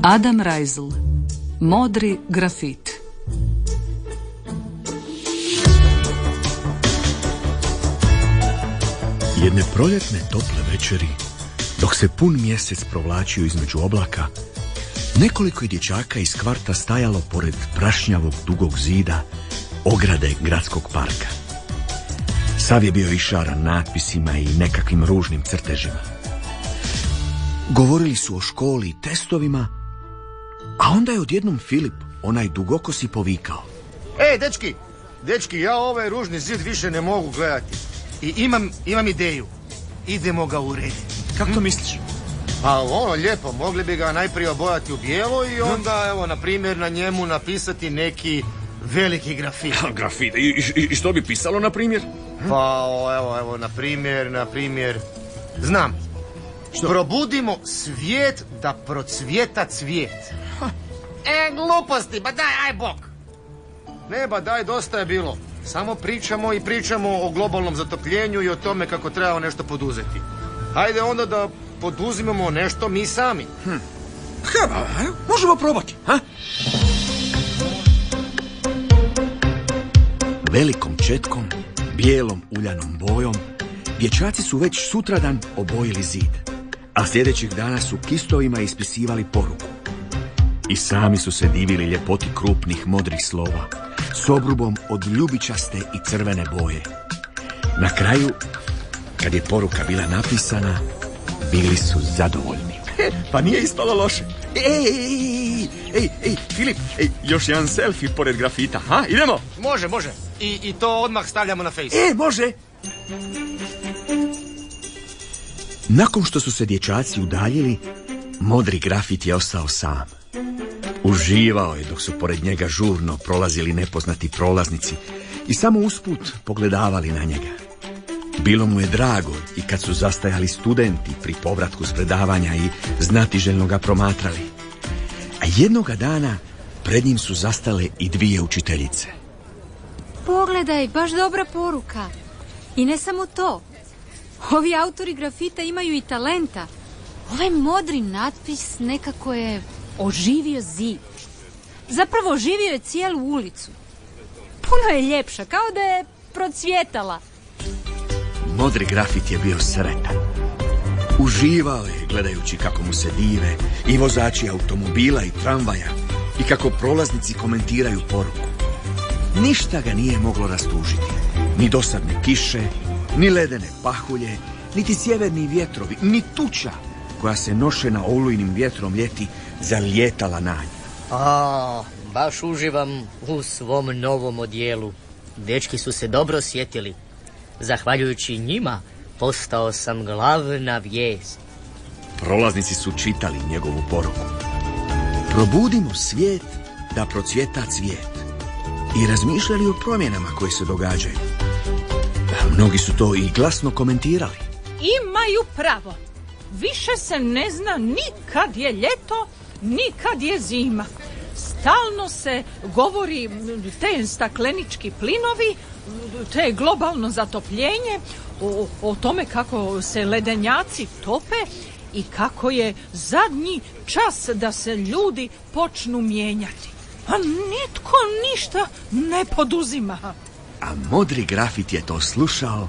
Adam Reisel, Modri grafit. Jedne proljetne tople večeri, dok se pun mjesec provlačio između oblaka, nekoliko je dječaka iz kvarta stajalo pored prašnjavog dugog zida ograde gradskog parka. Sav je bio išaran natpisima i nekakvim ružnim crtežima. Govorili su o školi i testovima, a onda je odjednom Filip, onaj dugokosi, povikao: Ej, dečki, ja ovaj ružni zid više ne mogu gledati. I imam ideju. Idemo ga urediti. Kako to misliš? Pa lijepo, mogli bi ga najprije obojati u bijelo i onda, evo, na primjer, na njemu napisati neki veliki grafit. Grafit? I što bi pisalo, na primjer? Pa, evo, na primjer, znam. Što? Probudimo svijet da procvjeta cvijet. Gluposti, ba daj, aj bok. Ne, ba daj, dosta je bilo. Samo pričamo o globalnom zatopljenju i o tome kako treba nešto poduzeti. Hajde onda da poduzimamo nešto mi sami. Možemo probati, ha? Velikom četkom, bijelom uljanom bojom, dječaci su već sutradan obojili zid, a sljedećih dana su kistovima ispisivali poruku. I sami su se divili ljepoti krupnih modrih slova, s obrubom od ljubičaste i crvene boje. Na kraju, kad je poruka bila napisana, bili su zadovoljni. Pa nije ispalo loše. Ej, Filip, još jedan selfie pored grafita, ha? Idemo? Može. I to odmah stavljamo na Face. Može. Nakon što su se dječaci udaljili, modri grafit je ostao sam. Uživao je dok su pored njega žurno prolazili nepoznati prolaznici i samo usput pogledavali na njega. Bilo mu je drago i kad su zastajali studenti pri povratku s predavanja i znatiželjno ga promatrali. A jednoga dana pred njim su zastale i dvije učiteljice. Pogledaj, baš dobra poruka. I ne samo to. Ovi autori grafita imaju i talenta. Ovaj modri natpis nekako je oživio zid. Zapravo oživio je cijelu ulicu. Puno je ljepša, kao da je procvjetala. Modri grafit je bio sretan. Uživao je gledajući kako mu se dive i vozači automobila i tramvaja i kako prolaznici komentiraju poruku. Ništa ga nije moglo rastužiti. Ni dosadne kiše, ni ledene pahulje, niti sjeverni vjetrovi, ni tuča koja se nošena olujnim vjetrom ljeti zalijetala na nju. Baš uživam u svom novom odijelu. Dečki su se dobro sjetili. Zahvaljujući njima postao sam glavna vijest. Prolaznici su čitali njegovu poruku. Probudimo svijet da procvjeta cvijet. I razmišljali o promjenama koje se događaju. Mnogi su to i glasno komentirali. Imaju pravo. Više se ne zna ni kad je ljeto, ni kad je zima. Stalno se govori te staklenički plinovi, te globalno zatopljenje, o tome kako se ledenjaci tope i kako je zadnji čas da se ljudi počnu mijenjati. A nitko ništa ne poduzima. A modri grafit je to slušao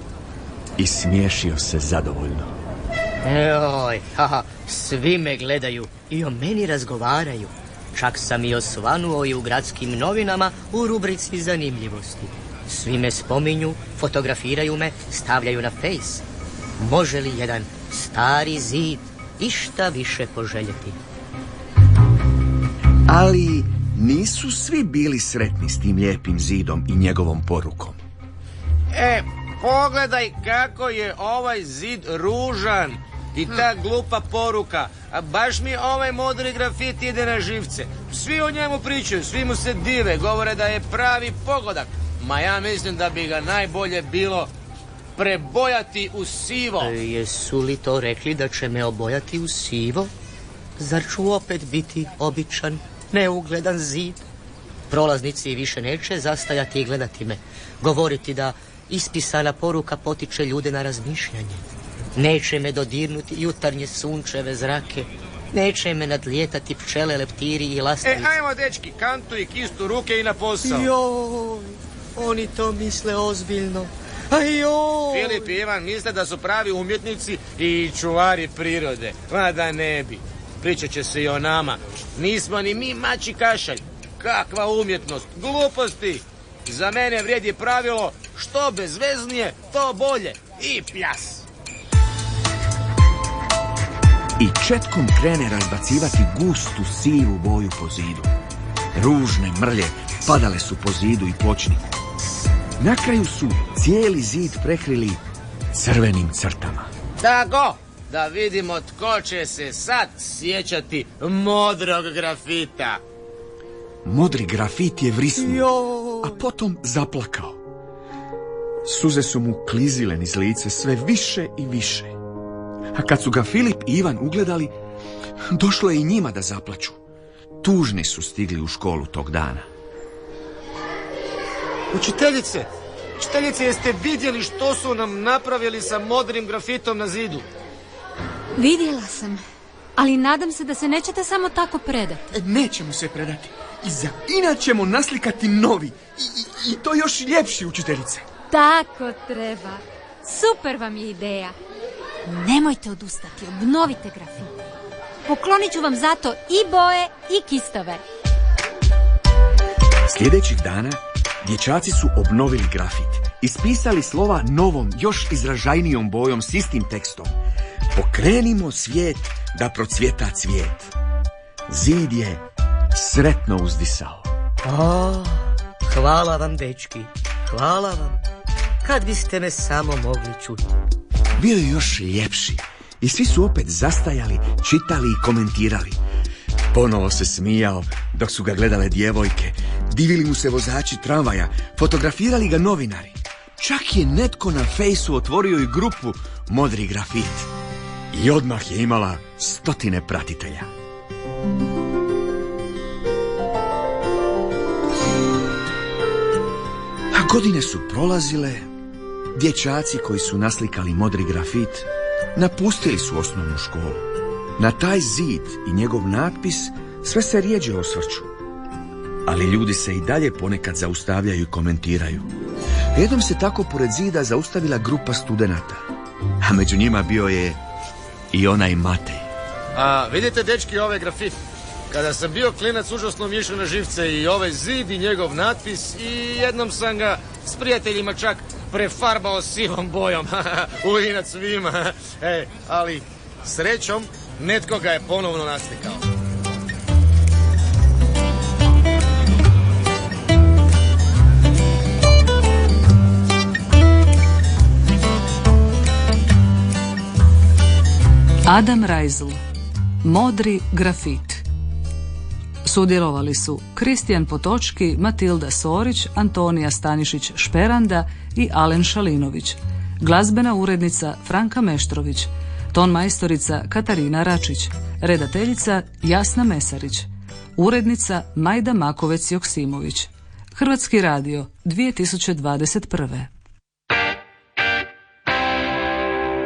i smiješio se zadovoljno. Svi me gledaju i o meni razgovaraju. Čak sam i osvanuo i u gradskim novinama u rubrici zanimljivosti. Svi me spominju, fotografiraju me, stavljaju na Face. Može li jedan stari zid išta više poželjeti? Ali nisu svi bili sretni s tim lijepim zidom i njegovom porukom. Pogledaj kako je ovaj zid ružan i ta glupa poruka. A baš mi ovaj modri grafit ide na živce. Svi o njemu pričaju, svi mu se dive, govore da je pravi pogodak. Ma ja mislim da bi ga najbolje bilo prebojati u sivo. Jesu li to rekli da će me obojati u sivo? Zar ću opet biti običan, neugledan zid? Prolaznici više neće zastajati i gledati me, govoriti da ispisana poruka potiče ljude na razmišljanje. Neće me dodirnuti jutarnje sunčeve zrake, Neće me nadlijetati pčele, leptiri i lastavice. Ajmo, dečki, kantu i kistu, ruke i na posao. Joj, oni to misle ozbiljno. Ajoj. Filip i Ivan misle da su pravi umjetnici i čuvari prirode. Ma da ne bi. Pričat će se i o nama. Nismo ni mi mači kašalj. Kakva umjetnost, gluposti. Za mene vrijedi pravilo što bezveznije, to bolje. I pjas. I četkom krene razbacivati gustu sivu boju po zidu. Ružne mrlje padale su po zidu i pločniku. Na kraju su cijeli zid prekrili crvenim crtama. Tako, da vidimo tko će se sad sjećati modrog grafita. Modri grafit je vrisnuo, a potom zaplakao. Suze su mu klizile niz lice sve više i više. A kad su ga Filip i Ivan ugledali, došlo je i njima da zaplaču. Tužni su stigli u školu tog dana. Učiteljice, jeste vidjeli što su nam napravili sa modrim grafitom na zidu? Vidjela sam, ali nadam se da se nećete samo tako predati. Nećemo se predati. I za inače ćemo naslikati novi. I to još ljepši, učiteljice. Tako treba. Super vam je ideja. Nemojte odustati, obnovite grafit. Poklonit ću vam zato i boje i kistove. Sljedećih dana dječaci su obnovili grafit. Ispisali slova novom, još izražajnijom bojom s istim tekstom. Pokrenimo svijet da procvjeta cvijet. Zid je sretno uzdisao. Hvala vam, dečki. Hvala vam. Kad biste me samo mogli čuti. Bio je još ljepši i svi su opet zastajali, čitali i komentirali. Ponovo se smijao dok su ga gledale djevojke, divili mu se vozači tramvaja, fotografirali ga novinari. Čak je netko na fejsu otvorio i grupu Modri grafit i odmah je imala 100 pratitelja. A godine su prolazile. Dječaci koji su naslikali modri grafit napustili su osnovnu školu. Na taj zid i njegov natpis sve se rijeđe osvrću. Ali ljudi se i dalje ponekad zaustavljaju i komentiraju. Jednom se tako pored zida zaustavila grupa studenata, a među njima bio je i onaj Matej. A vidite, dečki, ovaj grafit. Kada sam bio klinac, užasno mi je išao na živce i ovaj zid i njegov natpis i jednom sam ga s prijateljima čak prefarbao sivom bojom. U inat svima. Ali srećom netko ga je ponovno naslikao. Adam Reisl, Modri grafit. Sudjelovali su Kristijan Potočki, Matilda Sorić, Antonija Stanišić-Šperanda i Alen Šalinović. Glazbena urednica Franka Meštrović, ton majstorica Katarina Račić, redateljica Jasna Mesarić, urednica Majda Makovec-Joksimović. Hrvatski radio 2021.